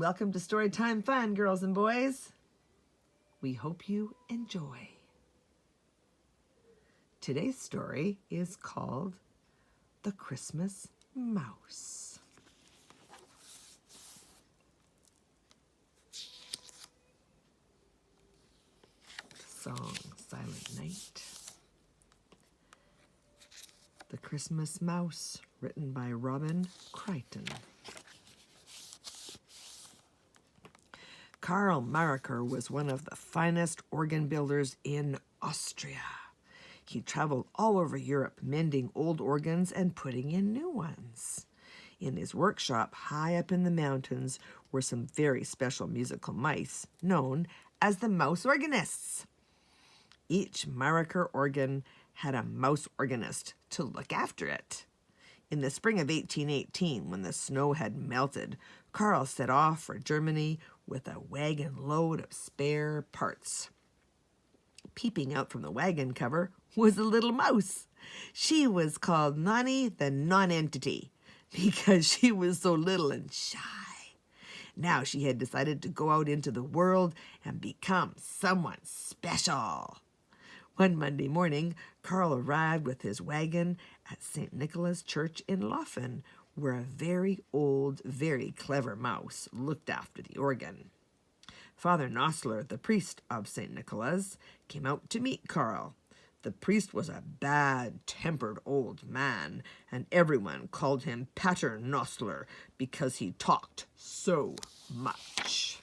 Welcome to Storytime Fun, girls and boys. We hope you enjoy. Today's story is called The Christmas Mouse. Song, Silent Night. The Christmas Mouse, written by Robin Crichton. Karl Marker was one of the finest organ builders in Austria. He traveled all over Europe, mending old organs and putting in new ones. In his workshop, high up in the mountains, were some very special musical mice, known as the mouse organists. Each Marker organ had a mouse organist to look after it. In the spring of 1818, when the snow had melted, Karl set off for Germany with a wagon load of spare parts. Peeping out from the wagon cover was a little mouse. She was called Nonny the Nonentity because she was so little and shy. Now she had decided to go out into the world and become someone special. One Monday morning, Karl arrived with his wagon at St. Nicholas Church in Laufen, where a very old, very clever mouse looked after the organ. Father Nosler, the priest of St. Nicholas, came out to meet Karl. The priest was a bad-tempered old man, and everyone called him Pater Nosler because he talked so much.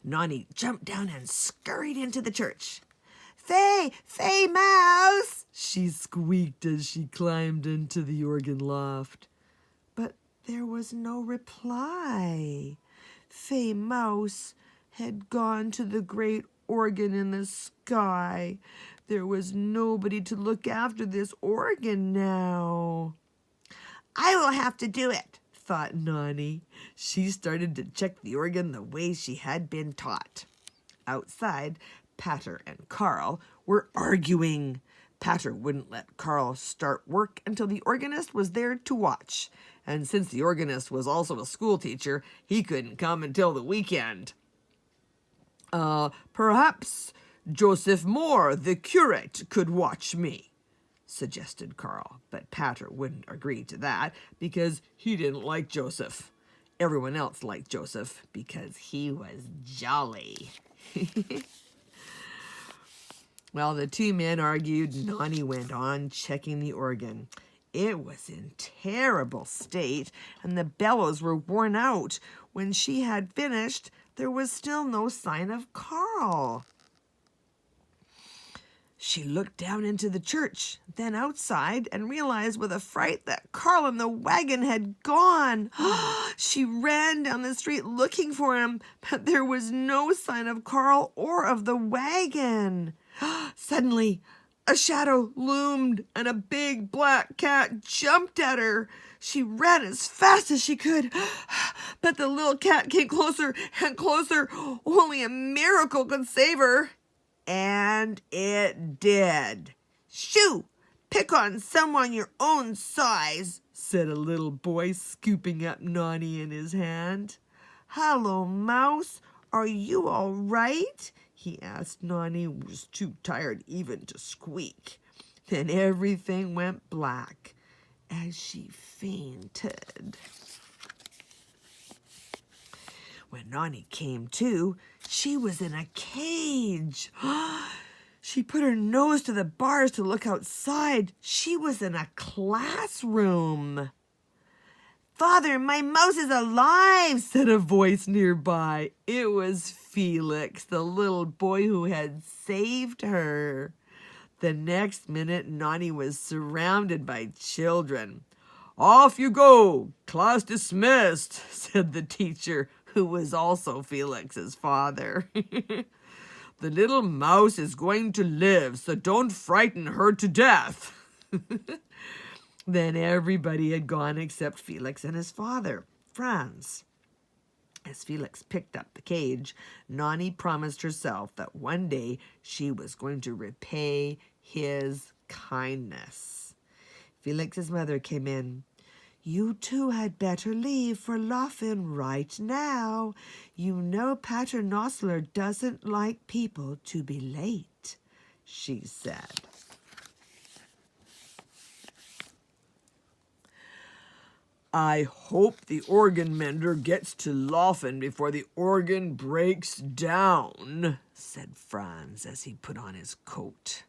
Nonny jumped down and scurried into the church. "Fay, Fay Mouse," she squeaked as she climbed into the organ loft. But there was no reply. Fay Mouse had gone to the great organ in the sky. There was nobody to look after this organ now. "I will have to do it," thought Nonny. She started to check the organ the way she had been taught. Outside, Pater and Karl were arguing. Pater wouldn't let Karl start work until the organist was there to watch. And since the organist was also a school teacher, he couldn't come until the weekend. Perhaps Joseph Moore, the curate, could watch me," suggested Karl. But Pater wouldn't agree to that because he didn't like Joseph. Everyone else liked Joseph because he was jolly. While the two men argued, Nonny went on checking the organ. It was in terrible state, and the bellows were worn out. When she had finished, there was still no sign of Karl. She looked down into the church, then outside, and realized with a fright that Karl and the wagon had gone. She ran down the street looking for him, but there was no sign of Karl or of the wagon. Suddenly, a shadow loomed, and a big black cat jumped at her. She ran as fast as she could, but the little cat came closer and closer. Only a miracle could save her. And it did. "Shoo! Pick on someone your own size," said a little boy, scooping up Nonny in his hand. "Hello, Mouse. Are you all right?" he asked Nonny, who was too tired even to squeak. Then everything went black as she fainted. When Nonny came to, she was in a cage. She put her nose to the bars to look outside. She was in a classroom. "Father, my mouse is alive," said a voice nearby. It was Felix, the little boy who had saved her. The next minute, Nonny was surrounded by children. "Off you go! Class dismissed," said the teacher, who was also Felix's father. "The little mouse is going to live, so don't frighten her to death." Then everybody had gone except Felix and his father, Franz. As Felix picked up the cage, Nonny promised herself that one day she was going to repay his kindness. Felix's mother came in. You two had better leave for Laufen right now. You know Pater Nossler doesn't like people to be late, she said. I hope the organ mender gets to Laufen before the organ breaks down, said Franz as he put on his coat.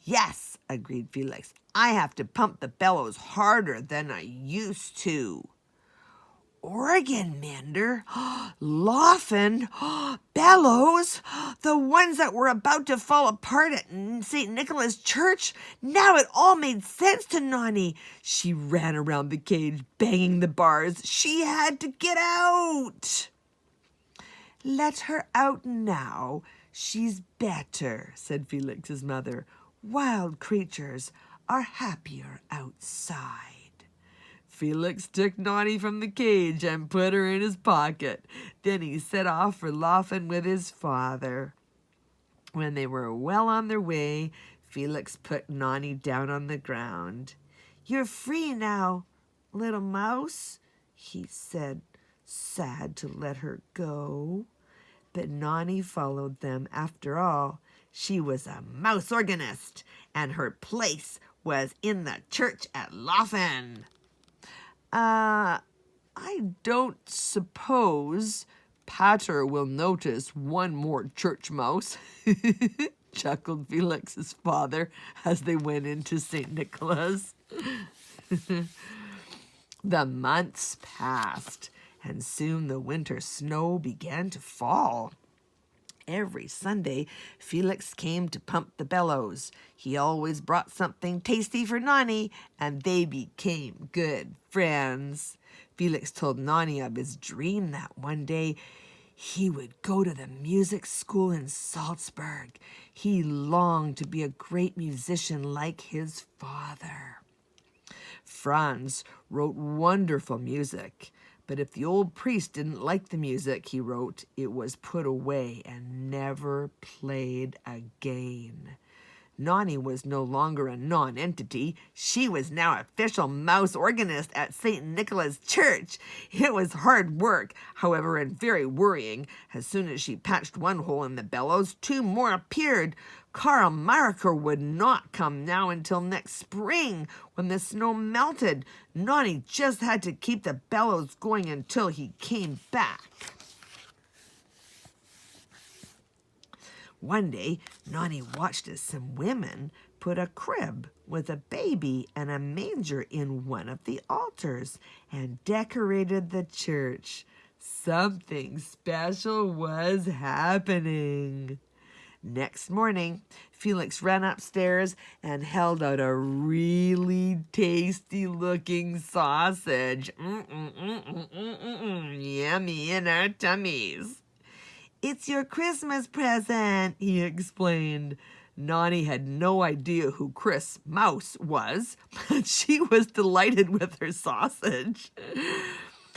Yes, agreed Felix. I have to pump the bellows harder than I used to. Organ mender? Laufen? Bellows? The ones that were about to fall apart at St. Nicholas Church? Now it all made sense to Nonny. She ran around the cage, banging the bars. She had to get out. Let her out now. She's better, said Felix's mother. Wild creatures are happier outside. Felix took Nonny from the cage and put her in his pocket. Then he set off for Laufen with his father. When they were well on their way, Felix put Nonny down on the ground. You're free now, little mouse, he said, sad to let her go. But Nonny followed them. After all, she was a mouse organist, and her place was in the church at Laufen. I don't suppose Pater will notice one more church mouse, chuckled Felix's father as they went into St. Nicholas. The months passed, and soon the winter snow began to fall. Every Sunday, Felix came to pump the bellows. He always brought something tasty for Nonny, and they became good friends. Felix told Nonny of his dream that one day he would go to the music school in Salzburg. He longed to be a great musician like his father. Franz wrote wonderful music. But if the old priest didn't like the music he wrote, it was put away and never played again. Nonny was no longer a non-entity. She was now official mouse organist at St. Nicholas Church. It was hard work, however, and very worrying. As soon as she patched one hole in the bellows, two more appeared. Karl Marker would not come now until next spring, when the snow melted. Nonny just had to keep the bellows going until he came back. One day, Nonny watched as some women put a crib with a baby and a manger in one of the altars and decorated the church. Something special was happening. Next morning, Felix ran upstairs and held out a really tasty-looking sausage. Yummy in our tummies. It's your Christmas present, he explained. Nonny had no idea who Chris Mouse was, but she was delighted with her sausage.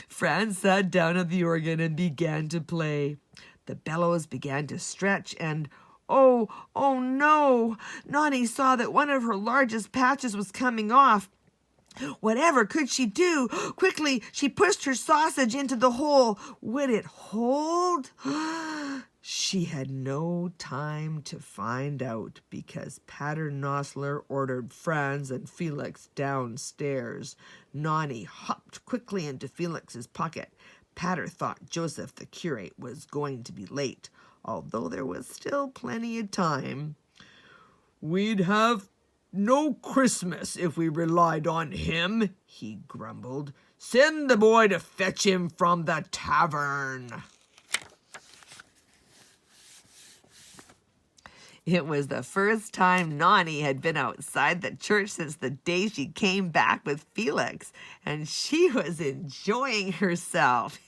Franz sat down at the organ and began to play. The bellows began to stretch and, oh no! Nonny saw that one of her largest patches was coming off. Whatever could she do? Quickly, she pushed her sausage into the hole. Would it hold? She had no time to find out because Pater Nossler ordered Franz and Felix downstairs. Nonny hopped quickly into Felix's pocket. Pater thought Joseph the curate was going to be late, although there was still plenty of time. We'd have no Christmas if we relied on him, he grumbled. Send the boy to fetch him from the tavern. It was the first time Nonny had been outside the church since the day she came back with Felix, and she was enjoying herself.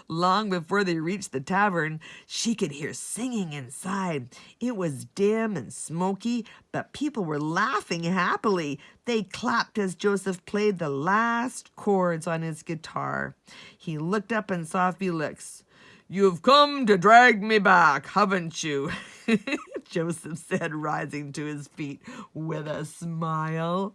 Long before they reached the tavern, she could hear singing inside. It was dim and smoky, but people were laughing happily. They clapped as Joseph played the last chords on his guitar. He looked up and saw Felix. You've come to drag me back, haven't you? Joseph said, rising to his feet with a smile.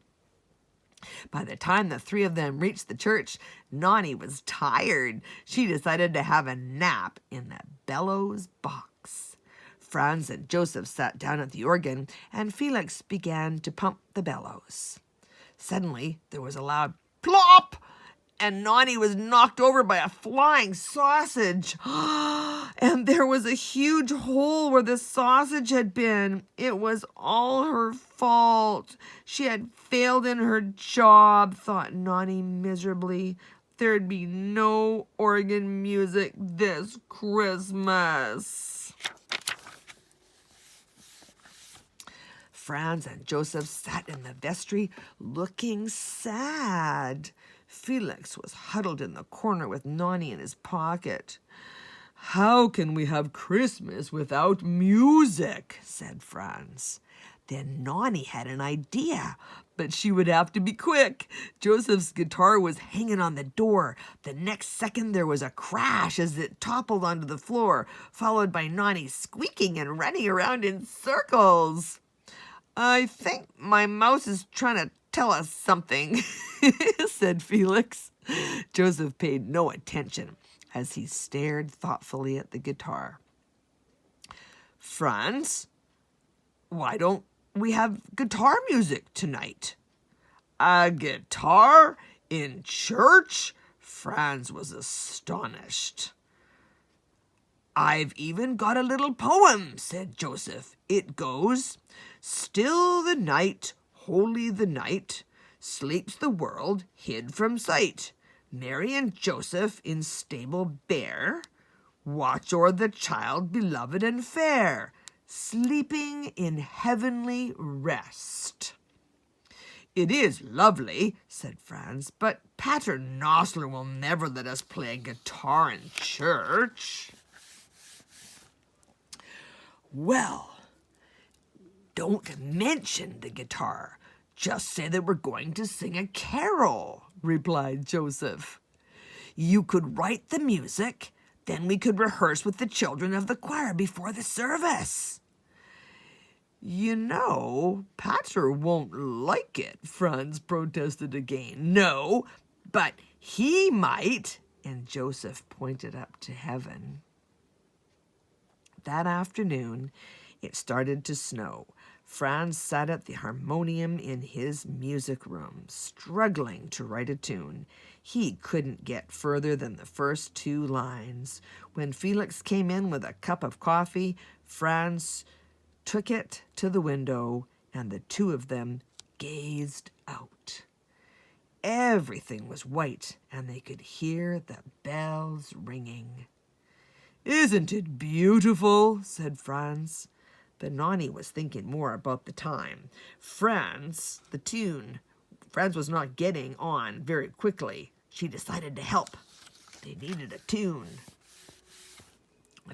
By the time the three of them reached the church, Nonny was tired. She decided to have a nap in the bellows box. Franz and Joseph sat down at the organ, and Felix began to pump the bellows. Suddenly, there was a loud plop, and Nonny was knocked over by a flying sausage. And there was a huge hole where the sausage had been. It was all her fault. She had failed in her job, thought Nonny miserably. There'd be no organ music this Christmas. Franz and Joseph sat in the vestry looking sad. Felix was huddled in the corner with Nonny in his pocket. "How can we have Christmas without music?" said Franz. Then Nonny had an idea, but she would have to be quick. Joseph's guitar was hanging on the door. The next second there was a crash as it toppled onto the floor, followed by Nonny squeaking and running around in circles. "I think my mouse is trying to tell us something," said Felix. Joseph paid no attention as he stared thoughtfully at the guitar. "Franz, why don't we have guitar music tonight?" "A guitar in church?" Franz was astonished. "I've even got a little poem," said Joseph. "It goes, 'Still the night, holy the night, sleeps the world hid from sight. Mary and Joseph in stable bare, watch o'er the child beloved and fair, sleeping in heavenly rest.'" "It is lovely," said Franz, "but Pater Noster will never let us play a guitar in church." "Well, don't mention the guitar. Just say that we're going to sing a carol," replied Joseph. "You could write the music, then we could rehearse with the children of the choir before the service." "You know, Pater won't like it," Franz protested again. "No, but he might," and Joseph pointed up to heaven. That afternoon, it started to snow. Franz sat at the harmonium in his music room, struggling to write a tune. He couldn't get further than the first 2 lines. When Felix came in with a cup of coffee, Franz took it to the window, and the two of them gazed out. Everything was white, and they could hear the bells ringing. "Isn't it beautiful?" said Franz. But Nonny was thinking more about the time. Franz was not getting on very quickly. She decided to help. They needed a tune.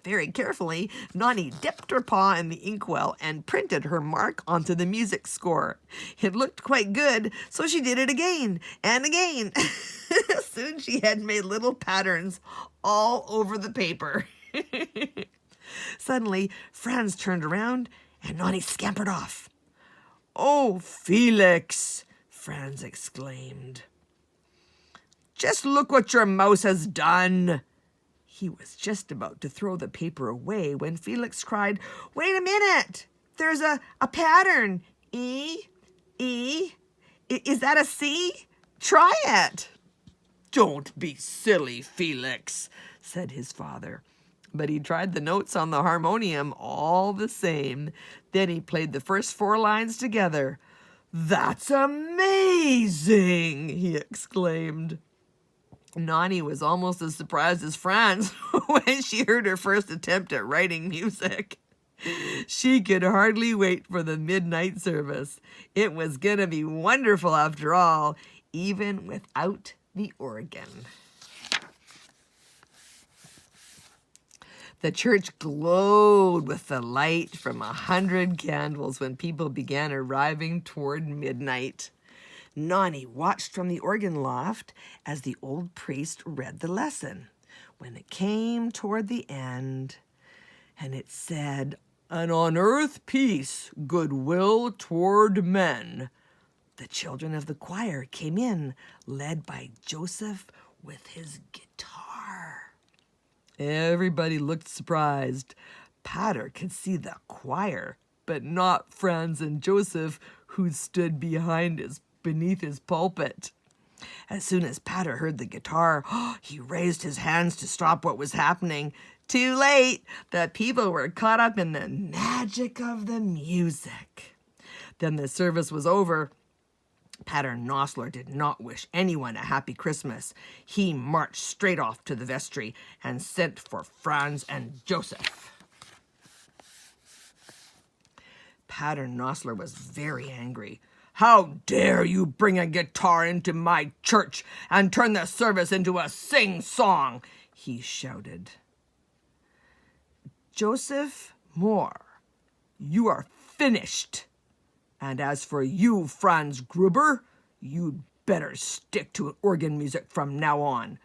Very carefully, Nonny dipped her paw in the inkwell and printed her mark onto the music score. It looked quite good, so she did it again and again. Soon she had made little patterns all over the paper. Suddenly, Franz turned around and Nonny scampered off. "Oh, Felix!" Franz exclaimed. "Just look what your mouse has done." He was just about to throw the paper away when Felix cried, "Wait a minute! There's a pattern. E, E. Is that a C? Try it." "Don't be silly, Felix," said his father. But he tried the notes on the harmonium all the same. Then he played the first 4 lines together. "That's amazing!" he exclaimed. Nonny was almost as surprised as Franz when she heard her first attempt at writing music. She could hardly wait for the midnight service. It was going to be wonderful after all, even without the organ. The church glowed with the light from 100 candles when people began arriving toward midnight. Nonny watched from the organ loft as the old priest read the lesson. When it came toward the end, and it said, "And on earth peace, goodwill toward men," The children of the choir came in, led by Joseph with his guitar. Everybody looked surprised. Pater could see the choir, but not Franz and Joseph, who stood beneath his pulpit. As soon as Pater heard the guitar, he raised his hands to stop what was happening. Too late! The people were caught up in the magic of the music. Then the service was over. Pater Nosley did not wish anyone a happy Christmas. He marched straight off to the vestry and sent for Franz and Joseph. Pater Nosley was very angry. How dare you bring a guitar into my church and turn the service into a sing-song, he shouted. Joseph Moore, you are finished. And as for you, Franz Gruber, you'd better stick to organ music from now on.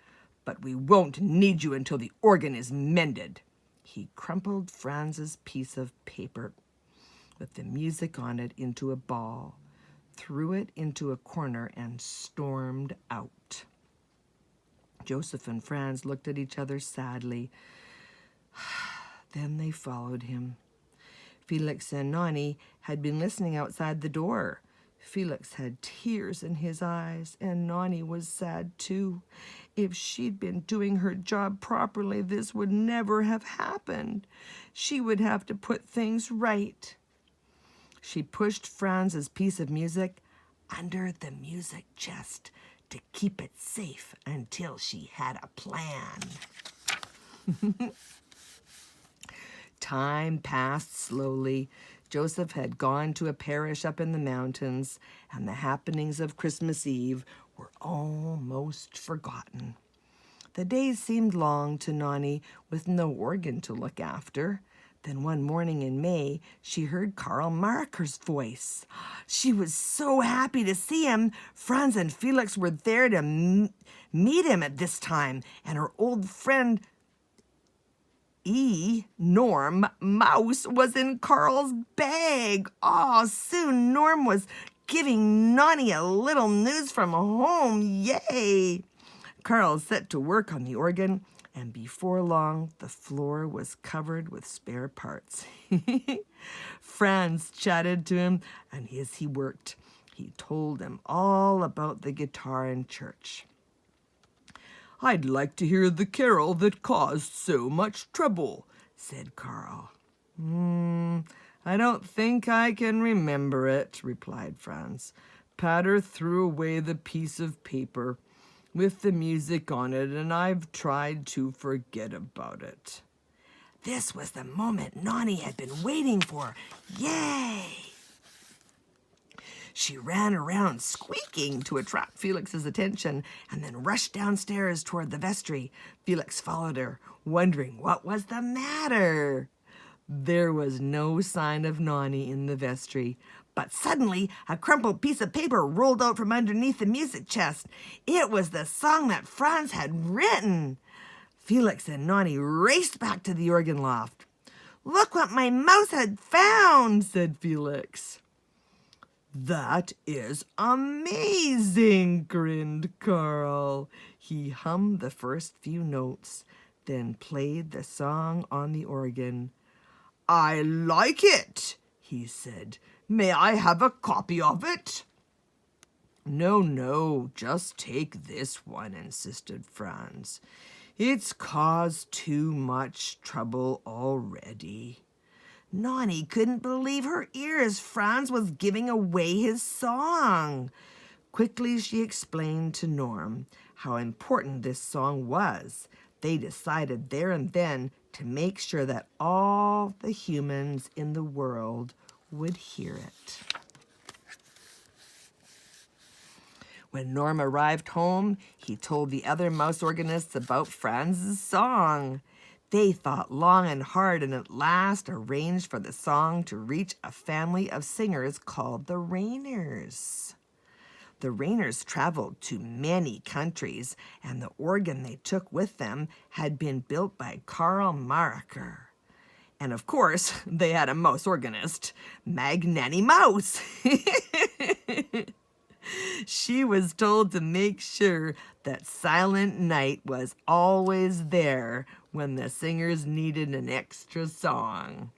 But we won't need you until the organ is mended. He crumpled Franz's piece of paper with the music on it into a ball, threw it into a corner, and stormed out. Joseph and Franz looked at each other sadly. Then they followed him. Felix and Nonny had been listening outside the door. Felix had tears in his eyes, and Nonny was sad too. If she'd been doing her job properly, this would never have happened. She would have to put things right. She pushed Franz's piece of music under the music chest to keep it safe until she had a plan. Time passed slowly. Joseph had gone to a parish up in the mountains, and the happenings of Christmas Eve were almost forgotten. The days seemed long to Nonny with no organ to look after. Then one morning in May, she heard Karl Marker's voice. She was so happy to see him. Franz and Felix were there to meet him at this time, and her old friend Norm Mouse was in Karl's bag. Soon Norm was giving Nonny a little news from home. Yay! Karl set to work on the organ, and before long, the floor was covered with spare parts. Franz chatted to him, and as he worked, he told him all about the guitar in church. I'd like to hear the carol that caused so much trouble, said Karl. I don't think I can remember it, replied Franz. Pater threw away the piece of paper with the music on it, and I've tried to forget about it. This was the moment Nonny had been waiting for. Yay! She ran around squeaking to attract Felix's attention and then rushed downstairs toward the vestry. Felix followed her, wondering what was the matter. There was no sign of Nonny in the vestry, but suddenly a crumpled piece of paper rolled out from underneath the music chest. It was the song that Franz had written. Felix and Nonny raced back to the organ loft. Look what my mouse had found, said Felix. That is amazing, grinned Karl. He hummed the first few notes, then played the song on the organ. I like it, he said. May I have a copy of it? No, just take this one, insisted Franz. It's caused too much trouble already. Nonny couldn't believe her ears. Franz was giving away his song. Quickly she explained to Norm how important this song was. They decided there and then to make sure that all the humans in the world would hear it. When Norm arrived home, he told the other mouse organists about Franz's song. They thought long and hard and at last arranged for the song to reach a family of singers called the Rainers. The Rainers traveled to many countries, and the organ they took with them had been built by Karl Marker. And of course, they had a mouse organist, Magnanny Mouse. She was told to make sure that Silent Night was always there when the singers needed an extra song.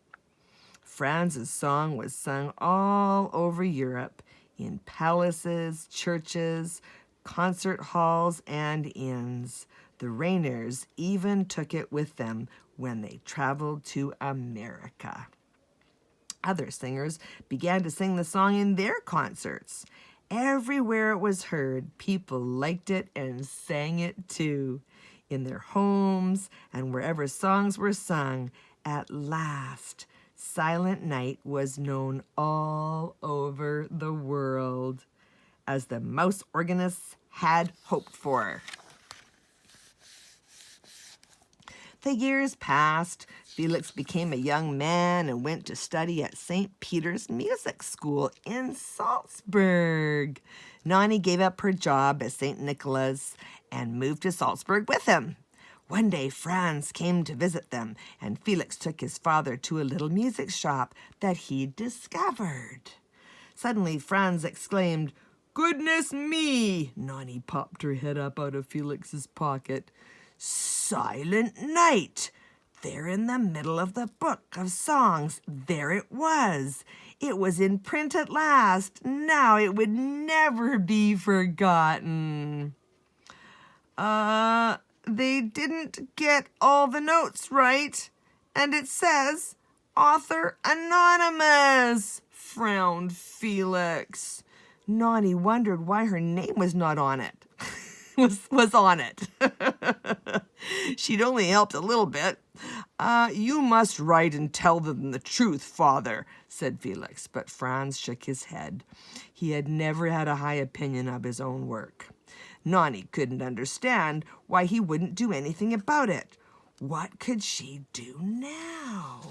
Franz's song was sung all over Europe, in palaces, churches, concert halls, and inns. The Rainers even took it with them when they traveled to America. Other singers began to sing the song in their concerts. Everywhere it was heard, people liked it and sang it too. In their homes and wherever songs were sung, at last, Silent Night was known all over the world, as the mouse organists had hoped for. The years passed. Felix became a young man and went to study at St. Peter's Music School in Salzburg. Nani gave up her job at St. Nicholas and moved to Salzburg with him. One day, Franz came to visit them, and Felix took his father to a little music shop that he'd discovered. Suddenly, Franz exclaimed, "Goodness me!" Nani popped her head up out of Felix's pocket. "Silent Night! There in the middle of the book of songs, there it was. It was in print at last. Now it would never be forgotten." They didn't get all the notes right. And it says, "Author Anonymous," frowned Felix. Nani wondered why her name was not on it. was on it. She'd only helped a little bit. "You must write and tell them the truth, father," said Felix, but Franz shook his head. He had never had a high opinion of his own work. Nani couldn't understand why he wouldn't do anything about it. What could she do now?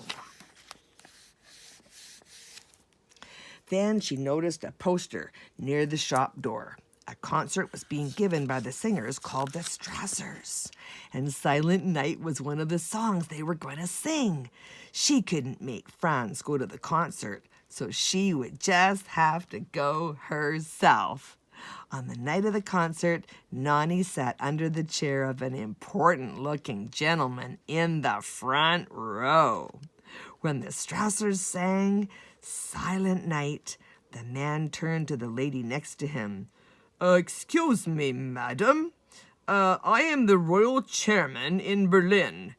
Then she noticed a poster near the shop door. A concert was being given by the singers called the Strassers, and Silent Night was one of the songs they were going to sing. She couldn't make Franz go to the concert, so she would just have to go herself. On the night of the concert, Nani sat under the chair of an important-looking gentleman in the front row. When the Strassers sang Silent Night, the man turned to the lady next to him. "Excuse me, madam. I am the royal chairman in Berlin,"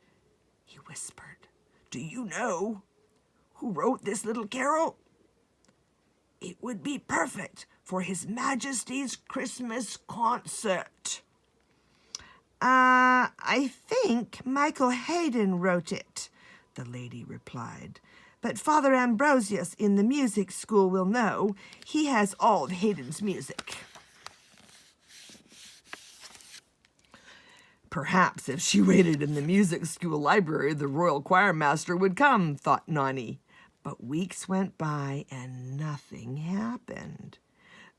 he whispered. "Do you know who wrote this little carol? It would be perfect for His Majesty's Christmas concert." I think Michael Haydn wrote it," the lady replied. "But Father Ambrosius in the music school will know. He has all of Haydn's music." Perhaps if she waited in the music school library, the royal choir master would come, thought Nani. But weeks went by and nothing happened.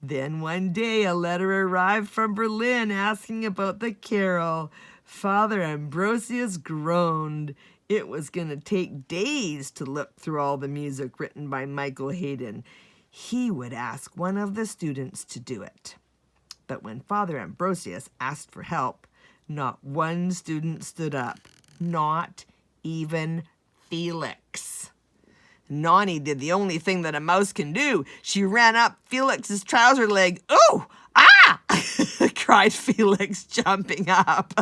Then one day a letter arrived from Berlin asking about the carol. Father Ambrosius groaned. It was going to take days to look through all the music written by Michael Haydn. He would ask one of the students to do it. But when Father Ambrosius asked for help, not one student stood up, not even Felix. Nani did the only thing that a mouse can do. She ran up Felix's trouser leg. "Oh, ah!" cried Felix, jumping up.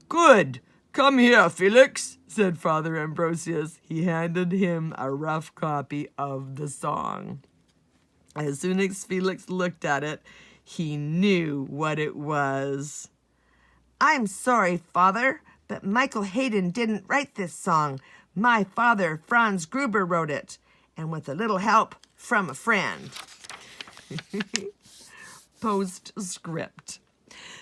"Good. Come here, Felix," said Father Ambrosius. He handed him a rough copy of the song. As soon as Felix looked at it, he knew what it was. "I'm sorry, Father, but Michael Haydn didn't write this song. My father, Franz Gruber, wrote it, and with a little help from a friend." Postscript.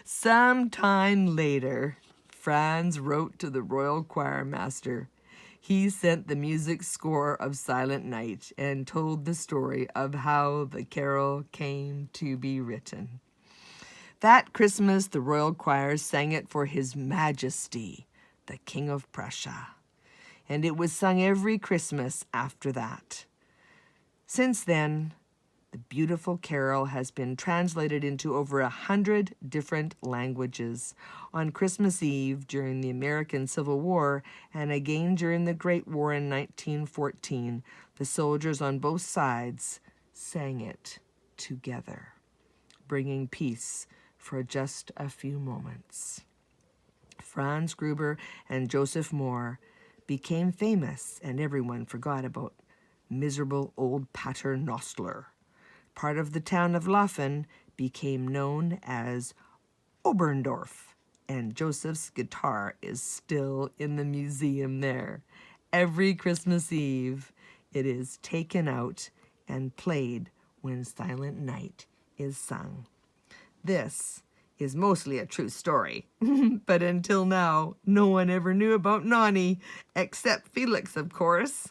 Some time later, Franz wrote to the royal choir master. He sent the music score of Silent Night and told the story of how the carol came to be written. That Christmas, the royal choir sang it for His Majesty, the King of Prussia. And it was sung every Christmas after that. Since then, The beautiful carol has been translated into over 100 different languages. On Christmas Eve during the American Civil War and again during the Great War in 1914, the soldiers on both sides sang it together, bringing peace for just a few moments. Franz Gruber and Joseph Moore became famous, and everyone forgot about miserable old Pater Nostler. Part of the town of Laufen became known as Oberndorf, and Joseph's guitar is still in the museum there. Every Christmas Eve, it is taken out and played when Silent Night is sung. This is mostly a true story, but until now, no one ever knew about Nonny, except Felix, of course.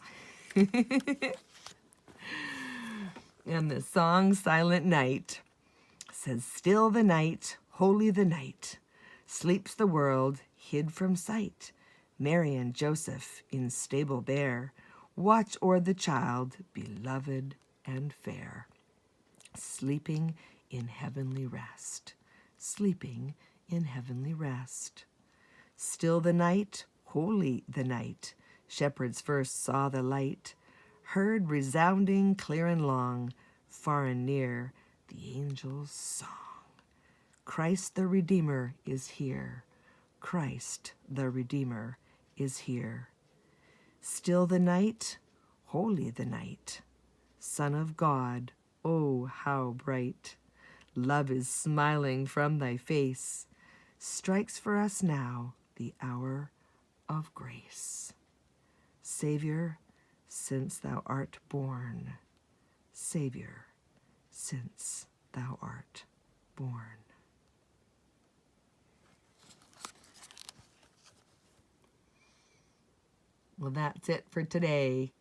And the song Silent Night says, "Still the night, holy the night, sleeps the world hid from sight. Mary and Joseph in stable bare, watch o'er the child beloved and fair, sleeping in heavenly rest, sleeping in heavenly rest. Still the night, holy the night, shepherds first saw the light, heard resounding clear and long, far and near, the angels' song. Christ the Redeemer is here, Christ the Redeemer is here. Still the night, holy the night, Son of God, oh, how bright. Love is smiling from thy face, strikes for us now the hour of grace. Savior, since thou art born, Savior, since thou art born." Well, that's it for today.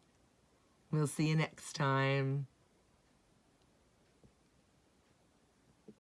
We'll see you next time.